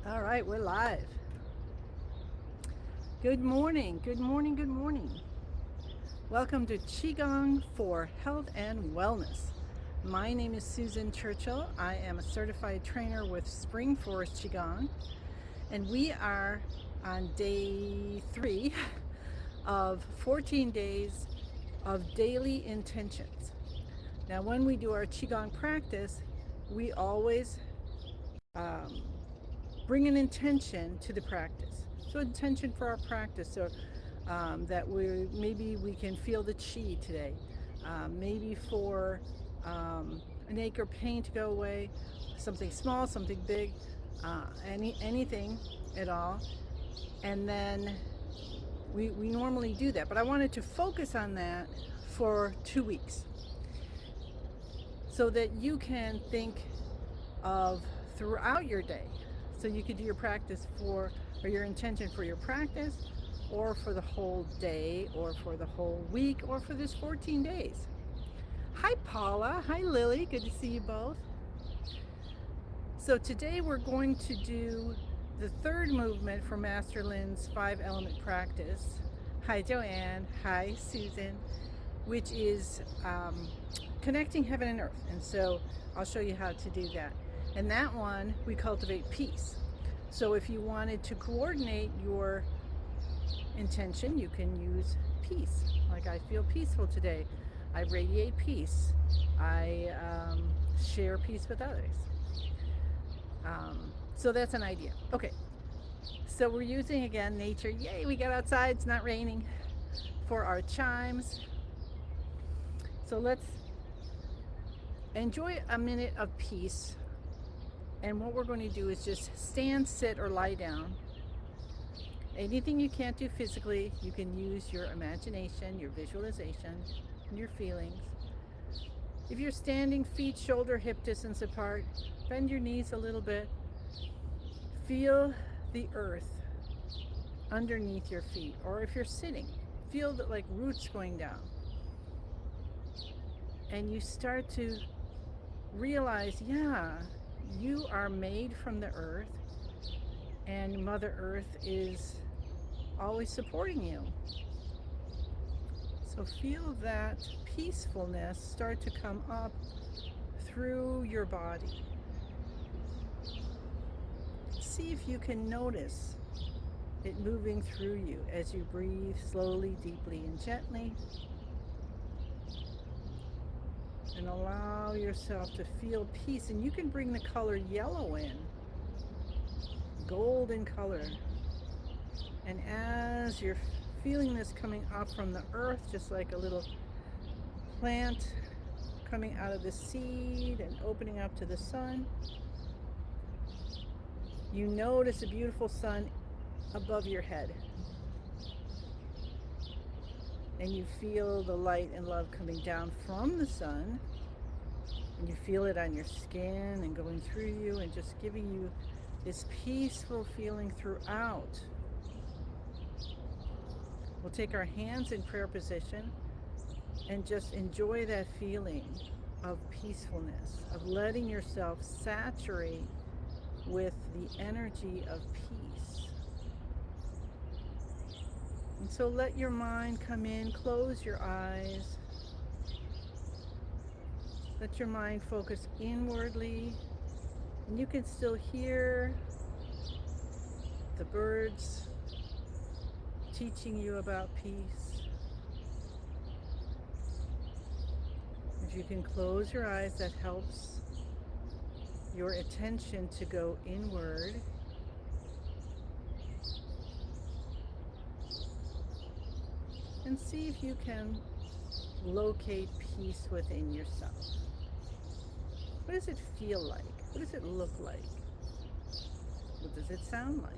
All right, we're live. Good morning, good morning, good morning. Welcome to Qigong for Health and Wellness. My name is Susan Churchill. I am a certified trainer with Spring Forest Qigong, and we are on day 3 of 14 days of daily intentions. Now, when we do our Qigong practice, we always um, bring an intention to the practice. So intention for our practice, so that we can feel the chi today. Maybe for an ache or pain to go away, something small, something big, anything at all. And then we normally do that. But I wanted to focus on that for 2 weeks so that you can think of throughout your day. So you could do your practice or your intention for your practice, or for the whole day, or for the whole week, or for this 14 days. Hi, Paula. Hi, Lily. Good to see you both. So today we're going to do the third movement for Master Lin's 5-element practice. Hi, Joanne. Hi, Susan. Which is connecting heaven and earth. And so I'll show you how to do that. And that one, we cultivate peace. So if you wanted to coordinate your intention, you can use peace. Like, I feel peaceful today. I radiate peace. I share peace with others. So that's an idea. Okay. So we're using, again, nature. Yay, we got outside. It's not raining. For our chimes. So let's enjoy a minute of peace. And what we're going to do is just stand, sit, or lie down. Anything you can't do physically, you can use your imagination, your visualization, and your feelings. If you're standing, feet shoulder hip distance apart, bend your knees a little bit. Feel the earth underneath your feet. Or if you're sitting, feel that, like, roots going down. And you start to realize, yeah, you are made from the earth, and Mother Earth is always supporting you. So feel that peacefulness start to come up through your body. See if you can notice it moving through you as you breathe slowly, deeply, and gently. And allow yourself to feel peace. And you can bring the color yellow in, golden color. And as you're feeling this coming up from the earth, just like a little plant coming out of the seed and opening up to the sun, you notice a beautiful sun above your head. And you feel the light and love coming down from the sun, and you feel it on your skin and going through you and just giving you this peaceful feeling throughout. We'll take our hands in prayer position and just enjoy that feeling of peacefulness, of letting yourself saturate with the energy of peace. And so let your mind come in, close your eyes. Let your mind focus inwardly. And you can still hear the birds teaching you about peace. If you can close your eyes, that helps your attention to go inward. And see if you can locate peace within yourself. What does it feel like? What does it look like? What does it sound like?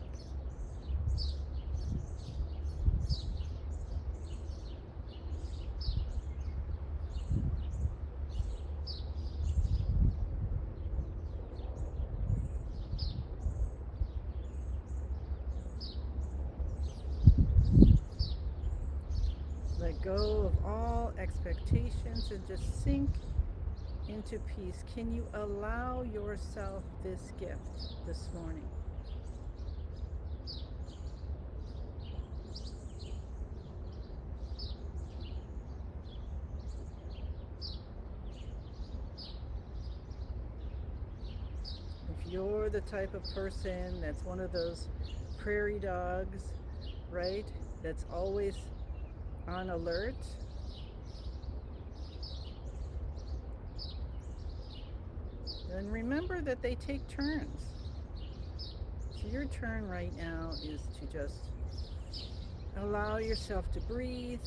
Let go of all expectations and just sink into peace. Can you allow yourself this gift this morning? you're the type of person that's one of those prairie dogs, right? That's always on alert. Then remember that they take turns. So your turn right now is to just allow yourself to breathe,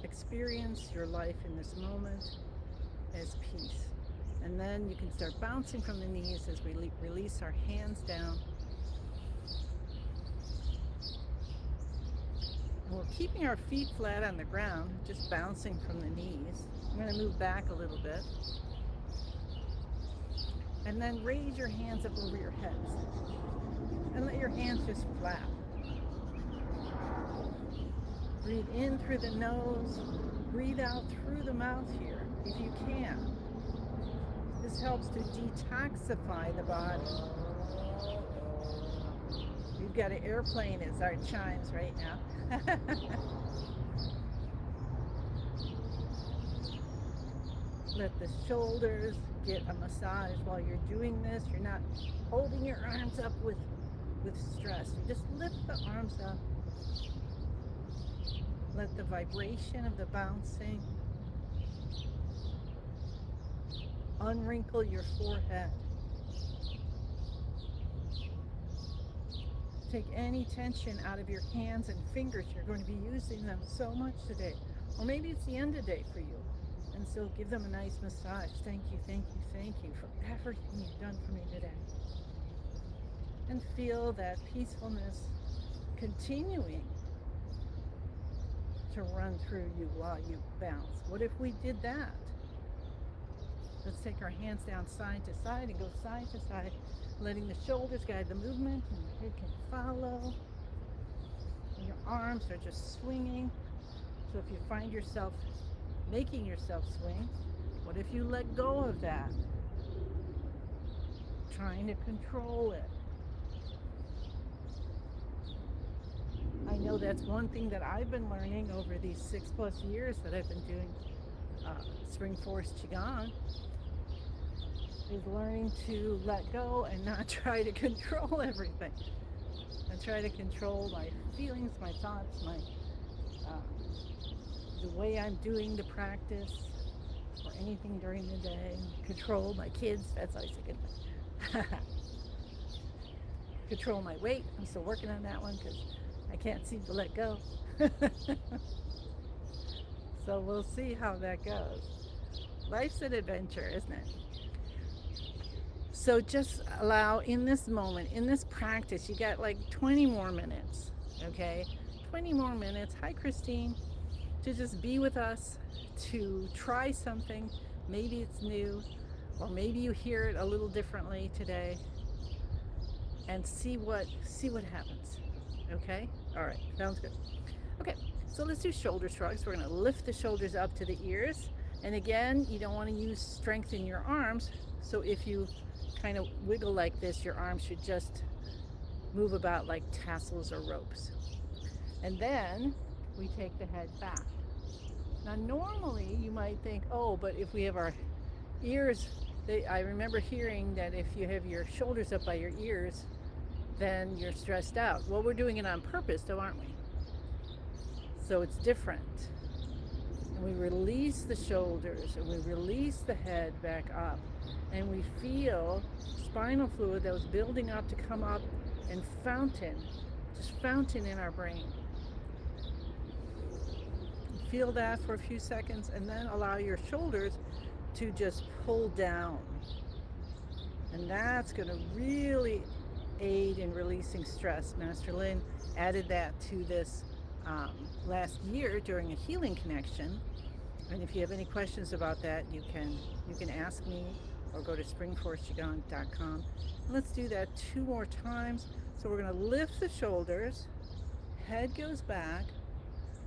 experience your life in this moment as peace. And then you can start bouncing from the knees as we release our hands down. And we're keeping our feet flat on the ground, just bouncing from the knees. I'm going to move back a little bit. And then raise your hands up over your heads. And let your hands just flap. Breathe in through the nose. Breathe out through the mouth here, if you can. This helps to detoxify the body. You've got an airplane as our chimes right now. Let the shoulders get a massage while you're doing this. You're not holding your arms up with stress. You just lift the arms up. Let the vibration of the bouncing unwrinkle your forehead. Take any tension out of your hands and fingers. You're going to be using them so much today. Or maybe it's the end of the day for you. And so give them a nice massage. Thank you, thank you, thank you for everything you've done for me today. And feel that peacefulness continuing to run through you while you bounce. What if we did that? Let's take our hands down side to side and go side to side, letting the shoulders guide the movement and your head can follow. And your arms are just swinging. So if you find yourself making yourself swing, what if you let go of that? Trying to control it. I know that's one thing that I've been learning over these 6+ years that I've been doing Spring Forest Qigong, is learning to let go and not try to control everything. And try to control my feelings, my thoughts, the way I'm doing the practice, or anything during the day. Control my kids, that's always a good one. Control my weight, I'm still working on that one because I can't seem to let go. So we'll see how that goes. Life's an adventure, isn't it? So just allow in this moment, in this practice, you got like 20 more minutes, okay? 20 more minutes. Hi, Christine. To just be with us, to try something. Maybe it's new, or maybe you hear it a little differently today, and see what happens. Okay? All right, sounds good. Okay, so let's do shoulder shrugs. We're going to lift the shoulders up to the ears. And again, you don't want to use strength in your arms. So if you kind of wiggle like this, your arms should just move about like tassels or ropes. And then we take the head back. Now normally you might think, oh, but if we have our ears, I remember hearing that if you have your shoulders up by your ears, then you're stressed out. Well, we're doing it on purpose though, aren't we? So it's different. And we release the shoulders and we release the head back up, and we feel spinal fluid that was building up to come up and fountain in our brain. Feel that for a few seconds, and then allow your shoulders to just pull down. And that's going to really aid in releasing stress. Master Lin added that to this last year during a healing connection. And if you have any questions about that, you can ask me or go to springforestqigong.com. Let's do that 2 more times. So we're going to lift the shoulders, head goes back,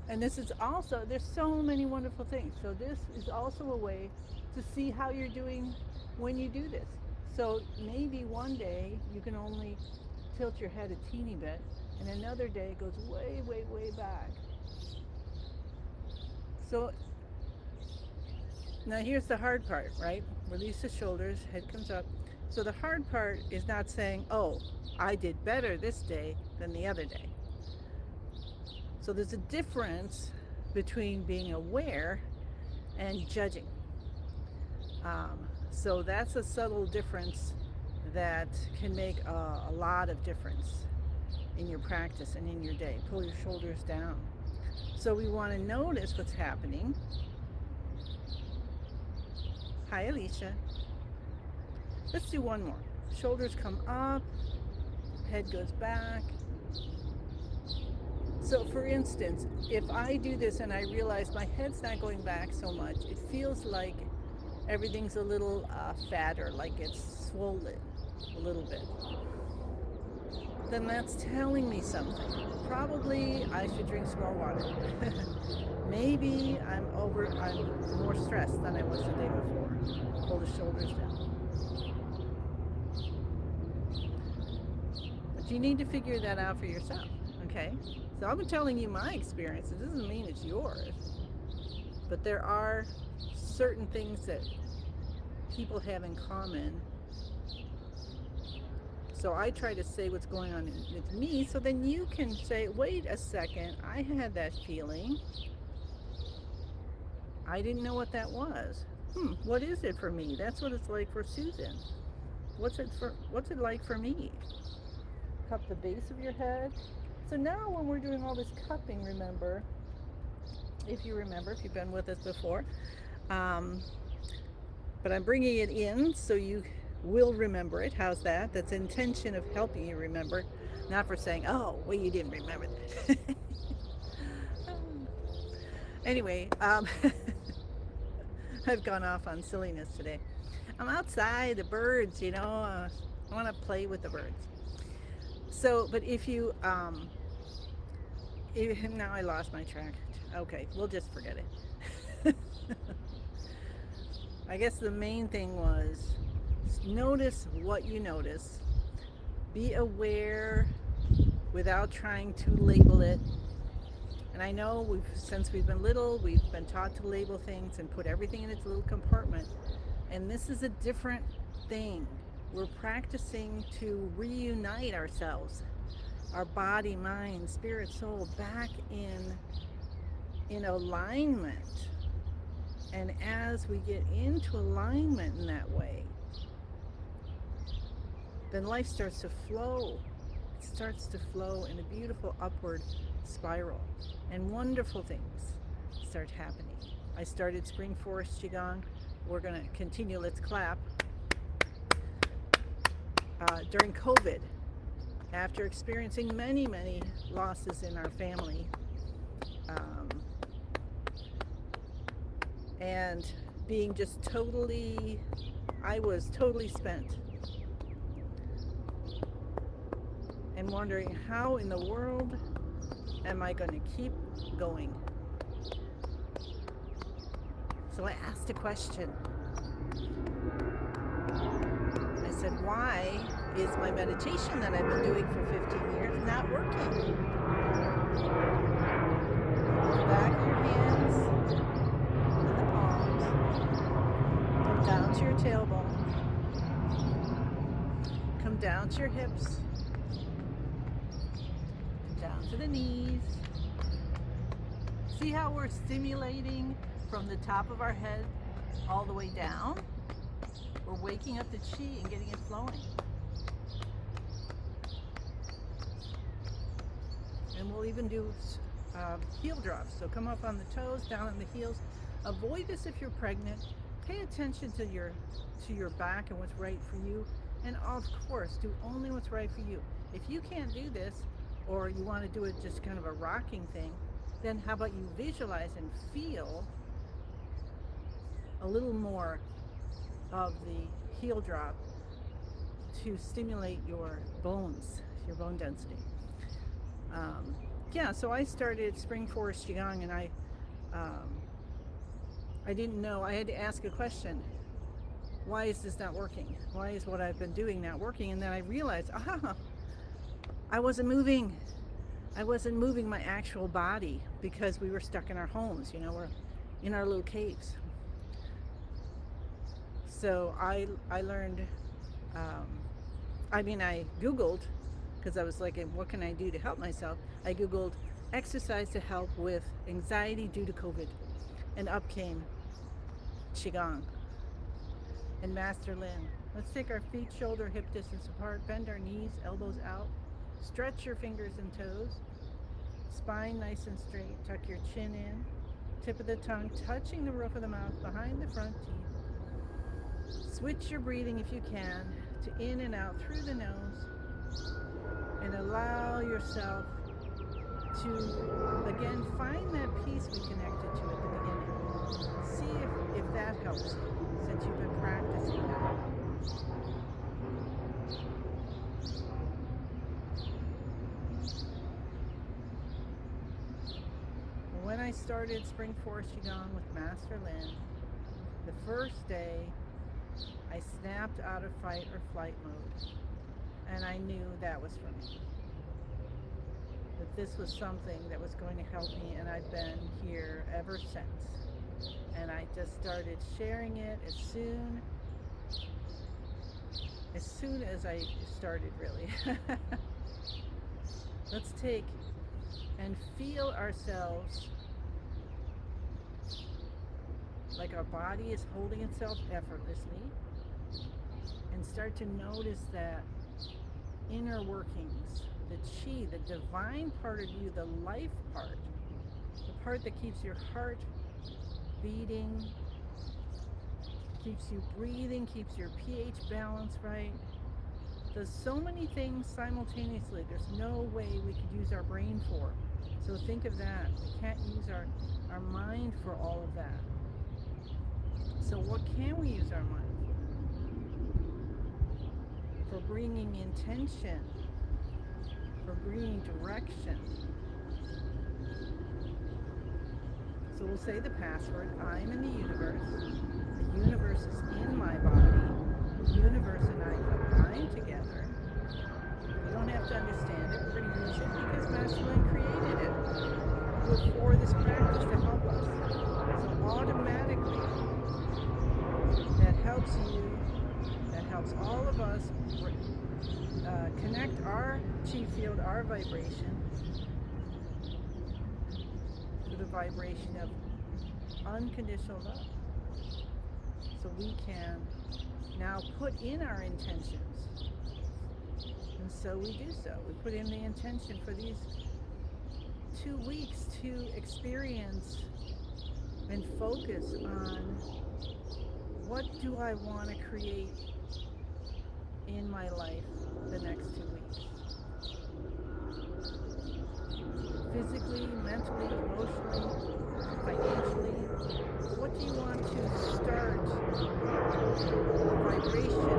and this is also, there's so many wonderful things. So this is also a way to see how you're doing when you do this. So maybe one day you can only tilt your head a teeny bit, and another day it goes way, way, way back. So now here's the hard part, right? Release the shoulders, head comes up. So the hard part is not saying, oh, I did better this day than the other day. So there's a difference between being aware and judging. So that's a subtle difference that can make a lot of difference in your practice and in your day. Pull your shoulders down. So we want to notice what's happening. Hi, Alicia. Let's do one more. Shoulders come up, head goes back. So for instance, if I do this and I realize my head's not going back so much, it feels like everything's a little fatter, like it's swollen a little bit, then that's telling me something. Probably I should drink some more water. Maybe I'm more stressed than I was the day before. Pull the shoulders down. But you need to figure that out for yourself, okay? So I've been telling you my experience. It doesn't mean it's yours. But there are certain things that people have in common. So I try to say what's going on with me, so then you can say, wait a second, I had that feeling. I didn't know what that was. What is it for me? That's what it's like for Susan. What's it like for me? Cup the base of your head. So now when we're doing all this cupping, remember, if you've been with us before, but I'm bringing it in so you will remember it. How's that? That's intention of helping you remember, not for saying, oh, well, you didn't remember that. Anyway, I've gone off on silliness today. I'm outside, the birds, I want to play with the birds. So, but if you, now I lost my track. Okay, we'll just forget it. I guess the main thing was notice what you notice. Be aware without trying to label it. And I know since we've been little, we've been taught to label things and put everything in its little compartment. And this is a different thing. We're practicing to reunite ourselves, our body, mind, spirit, soul, back in alignment. And as we get into alignment in that way, then life starts to flow. It starts to flow in a beautiful upward spiral, and wonderful things start happening. I started Spring Forest Qigong. We're going to continue. Let's clap. During COVID, after experiencing many, many losses in our family, and being just I was totally spent. And wondering, how in the world am I going to keep going? So I asked a question. I said, why is my meditation that I've been doing for 15 years not working? Back of your hands and the palms. Come down to your tailbone. Come down to your hips. Down to the knees. See how we're stimulating from the top of our head all the way down? We're waking up the chi and getting it flowing. And we'll even do heel drops. So come up on the toes, down on the heels. Avoid this if you're pregnant. Pay attention to your back and what's right for you. And of course, do only what's right for you. If you can't do this, or you want to do it just kind of a rocking thing, then how about you visualize and feel a little more of the heel drop to stimulate your bones, your bone density. So I started Spring Forest Qigong, and I didn't know. I had to ask a question. Why is this not working? Why is what I've been doing not working? And then I realized, I wasn't moving. I wasn't moving my actual body because we were stuck in our homes. We're in our little caves. So I learned Um, I Googled, because I was like, what can I do to help myself? I Googled exercise to help with anxiety due to COVID. And up came Qigong and Master Lin. Let's take our feet shoulder hip distance apart, bend our knees, elbows out, stretch your fingers and toes, spine nice and straight, tuck your chin in, tip of the tongue touching the roof of the mouth behind the front teeth. Switch your breathing if you can to in and out through the nose, and allow yourself to again find that peace we connected to at the beginning. See if that helps you since you've been practicing that. When I started Spring Forest Qigong with Master Lin, the first day I snapped out of fight or flight mode, and I knew that was for me. That this was something that was going to help me, and I've been here ever since. And I just started sharing it as soon as I started, really. Let's take and feel ourselves like our body is holding itself effortlessly, and start to notice that inner workings, the chi, the divine part of you, the life part, the part that keeps your heart beating, keeps you breathing, keeps your pH balance right, does so many things simultaneously. There's no way we could use our brain for. So think of that. We can't use our mind for all of that. So what can we use our mind for? For bringing intention, for bringing direction. So we'll say the password, I'm in the universe is in my body, the universe and I combine together. We don't have to understand it, we're going to use it because Master Lin created it for this practice to help us. So automatically, that helps you, that helps all of us connect our chi field, our vibration, to the vibration of unconditional love. So we can now put in our intentions. And so we do so. We put in the intention for these 2 weeks to experience and focus on what do I want to create in my life the next 2 weeks. Physically, mentally, emotionally, financially, what do you want to start the vibration of?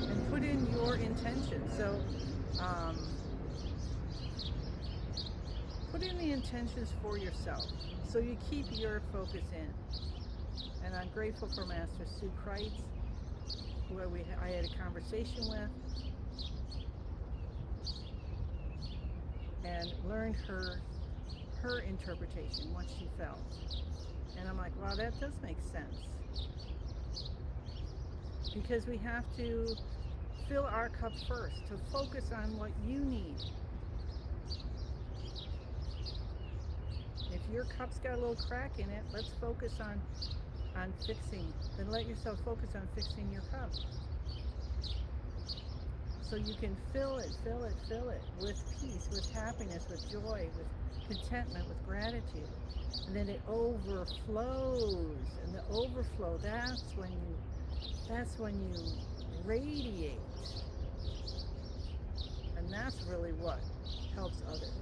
And put in your intention. So, put in the intentions for yourself so you keep your focus in. And I'm grateful for Master Sue Kreitz, who I had a conversation with and learned her interpretation, what she felt. And I'm like, wow, that does make sense. Because we have to fill our cup first, to focus on what you need. If your cup's got a little crack in it, let's focus on fixing. Then let yourself focus on fixing your cup. So you can fill it with peace, with happiness, with joy, with contentment, with gratitude. And then it overflows. And the overflow, that's when you radiate. And that's really what helps others.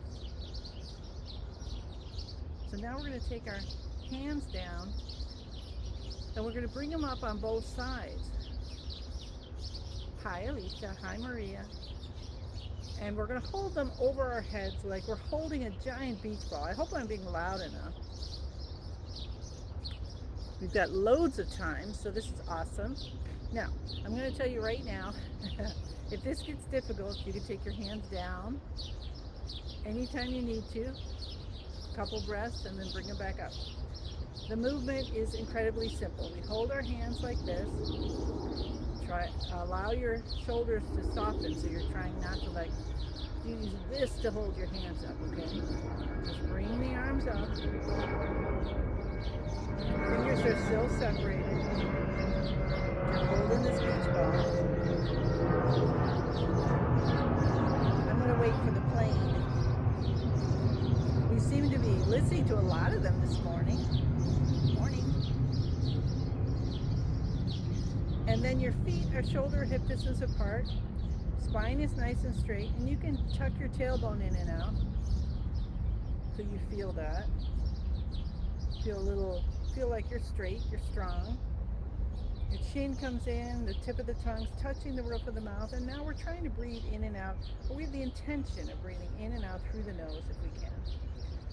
So now we're going to take our hands down and we're going to bring them up on both sides. Hi Alicia, hi Maria. And we're going to hold them over our heads like we're holding a giant beach ball. I hope I'm being loud enough. We've got loads of time, so this is awesome. Now, I'm going to tell you right now, if this gets difficult, you can take your hands down anytime you need to. Couple breaths and then bring them back up. The movement is incredibly simple. We hold our hands like this. Allow your shoulders to soften, so you're trying not to like use this to hold your hands up, okay? Just bring the arms up. Fingers are still separated. You're holding this beach ball. I'm going to wait for the plane. We seem to be listening to a lot of them this morning. And then your feet are shoulder hip distance apart. Spine is nice and straight, and you can tuck your tailbone in and out so you feel that. Feel like you're straight, you're strong. Your chin comes in, the tip of the tongue's touching the roof of the mouth, and now we're trying to breathe in and out, but we have the intention of breathing in and out through the nose if we can.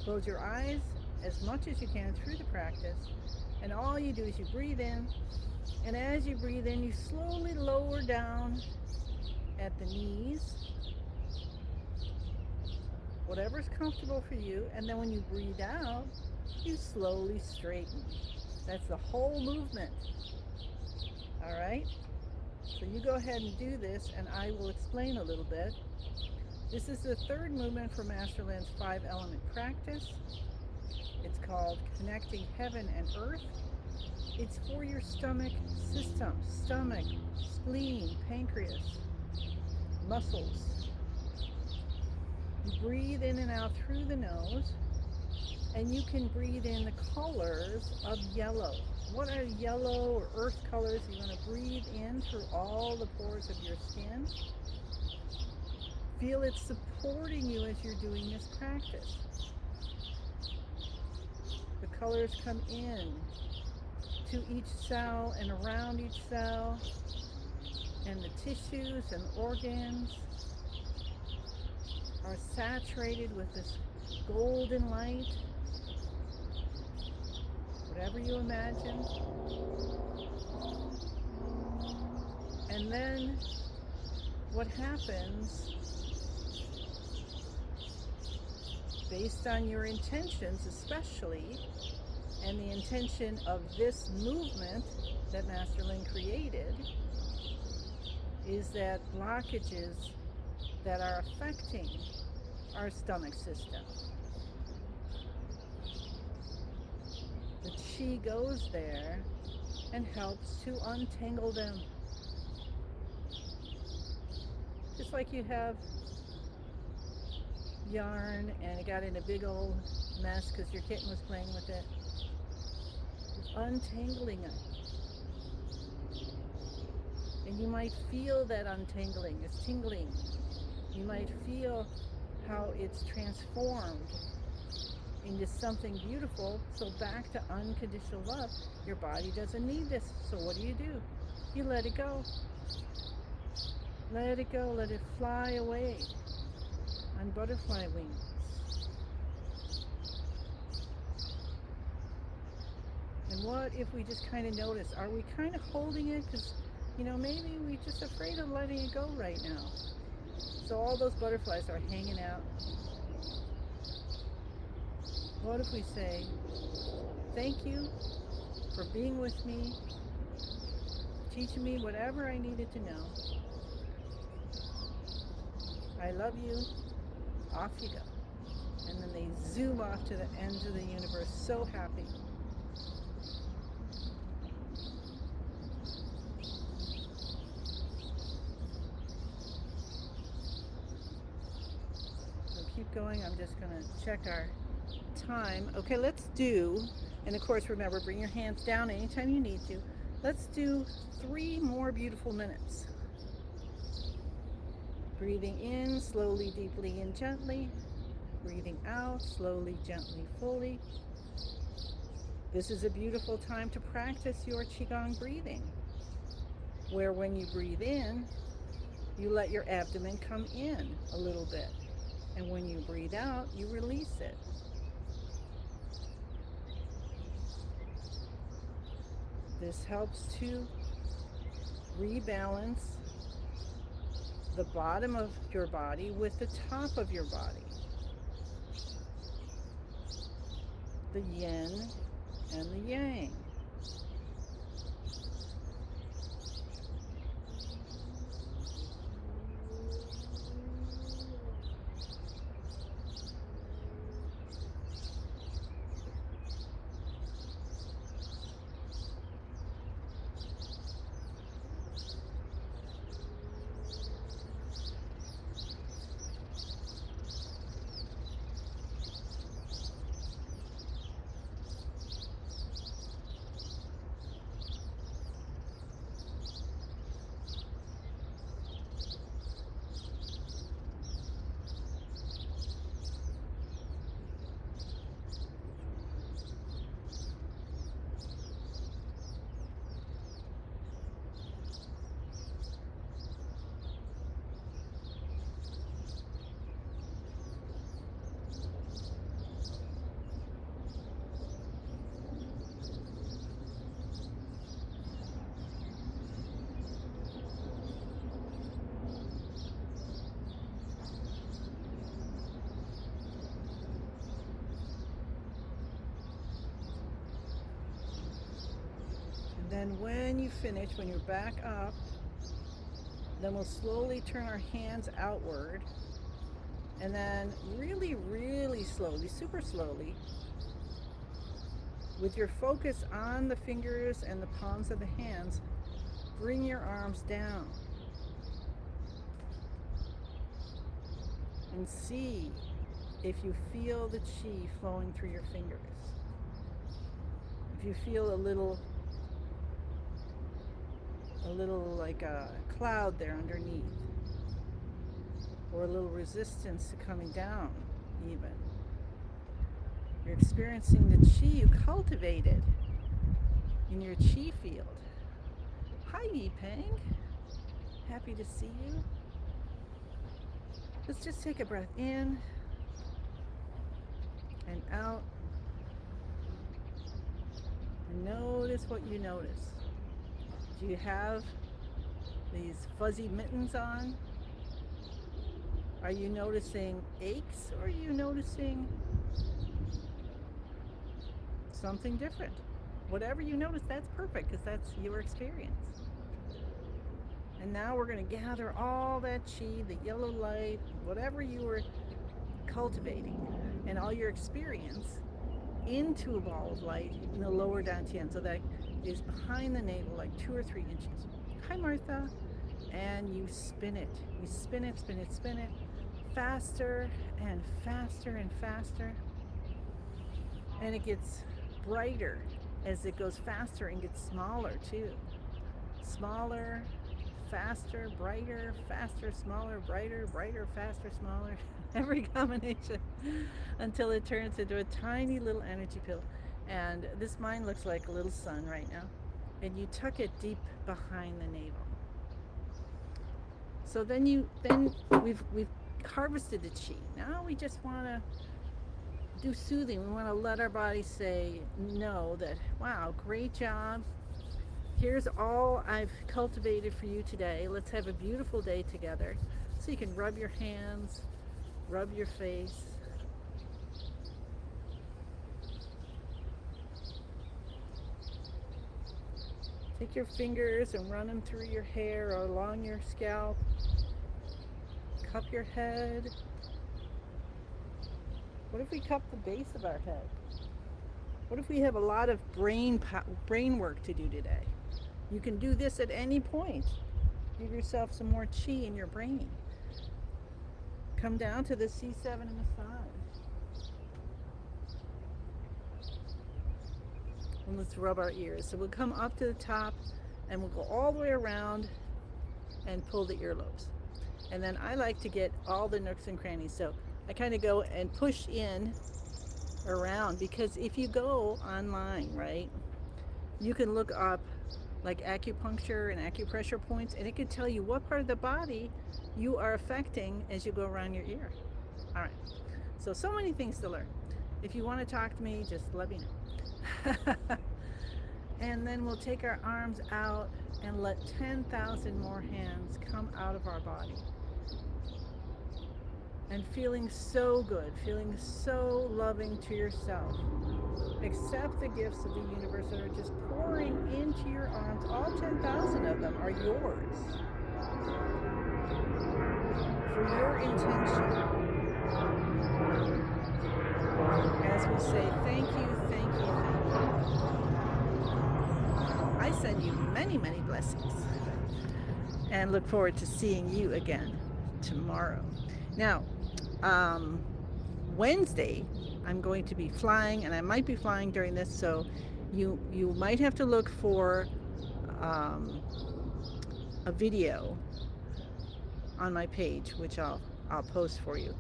Close your eyes as much as you can through the practice, and all you do is you breathe in, and as you breathe in, you slowly lower down at the knees, whatever's comfortable for you, and then when you breathe out, you slowly straighten. That's the whole movement. All right? So you go ahead and do this, and I will explain a little bit. This is the third movement for Master Lin's 5-element practice. It's called Connecting Heaven and Earth. It's for your stomach system, stomach, spleen, pancreas, muscles. You breathe in and out through the nose, and you can breathe in the colors of yellow. What are yellow or earth colors? You're going to breathe in through all the pores of your skin. Feel it supporting you as you're doing this practice. The colors come in to each cell and around each cell, and the tissues and organs are saturated with this golden light. Whatever you imagine. And then what happens, based on your intentions especially, and the intention of this movement that Master Lin created, is that blockages that are affecting our stomach system, the Qi goes there and helps to untangle them. Just like you have yarn and it got in a big old mess because your kitten was playing with it. It's untangling it. And you might feel that untangling. It's tingling. You might feel how it's transformed into something beautiful. So back to unconditional love. Your body doesn't need this. So what do? You let it go. Let it go. Let it fly away on butterfly wings. And what if we just kind of notice, are we kind of holding it? Because, you know, maybe we're just afraid of letting it go right now. So all those butterflies are hanging out. What if we say, thank you for being with me, teaching me whatever I needed to know. I love you. Off you go. And then they zoom off to the ends of the universe, so happy. So keep going. I'm just going to check our time. Okay, let's do, and of course remember, bring your hands down anytime you need to. Let's do 3 more beautiful minutes. Breathing in, slowly, deeply, and gently. Breathing out, slowly, gently, fully. This is a beautiful time to practice your Qigong breathing, where when you breathe in, you let your abdomen come in a little bit. And when you breathe out, you release it. This helps to rebalance the bottom of your body with the top of your body. The yin and the yang. Then when you finish, when you're back up, then we'll slowly turn our hands outward, and then really, really slowly, super slowly, with your focus on the fingers and the palms of the hands, bring your arms down and see if you feel the chi flowing through your fingers. If you feel a little like a cloud there underneath, or a little resistance to coming down even. You're experiencing the chi you cultivated in your chi field. Hi Yipeng, happy to see you. Let's just take a breath in and out, and notice what you notice. Do you have these fuzzy mittens on? Are you noticing aches, or are you noticing something different? Whatever you notice, that's perfect, because that's your experience. And now we're going to gather all that chi, the yellow light, whatever you were cultivating, and all your experience into a ball of light in the lower dantian, so that is behind the navel, like 2 or 3 inches. Hi Martha. And you spin it. You spin it, spin it, spin it. Faster and faster and faster. And it gets brighter as it goes faster, and gets smaller too. Smaller, faster, brighter, faster, smaller, brighter, brighter, faster, smaller. Every combination until it turns into a tiny little energy pill. And this mine looks like a little sun right now. And you tuck it deep behind the navel. So then we've harvested the chi. Now we just want to do soothing. We want to let our body say no, that wow, great job. Here's all I've cultivated for you today. Let's have a beautiful day together. So you can rub your hands, rub your face. Take your fingers and run them through your hair or along your scalp. Cup your head. What if we cup the base of our head? What if we have a lot of brain work to do today? You can do this at any point. Give yourself some more chi in your brain. Come down to the C7 and massage. And let's rub our ears. So we'll come up to the top, and we'll go all the way around and pull the earlobes. And then I like to get all the nooks and crannies. So I kind of go and push in around, because if you go online, right, you can look up like acupuncture and acupressure points, and it can tell you what part of the body you are affecting as you go around your ear. All right, so many things to learn. If you want to talk to me, just let me know. And then we'll take our arms out and let 10,000 more hands come out of our body. And feeling so good, feeling so loving to yourself. Accept the gifts of the universe that are just pouring into your arms. All 10,000 of them are yours for your intention. As we say, thank you, thank you, thank you. I send you many, many blessings and look forward to seeing you again tomorrow. Now, Wednesday, I'm going to be flying, and I might be flying during this, so you might have to look for a video on my page, which I'll post for you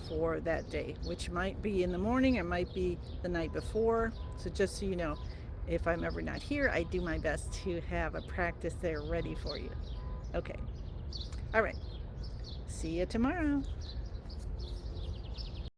for that day, which might be in the morning or might be the night before. So just so you know, if I'm ever not here, I do my best to have a practice there ready for you. Okay. All right. See you tomorrow.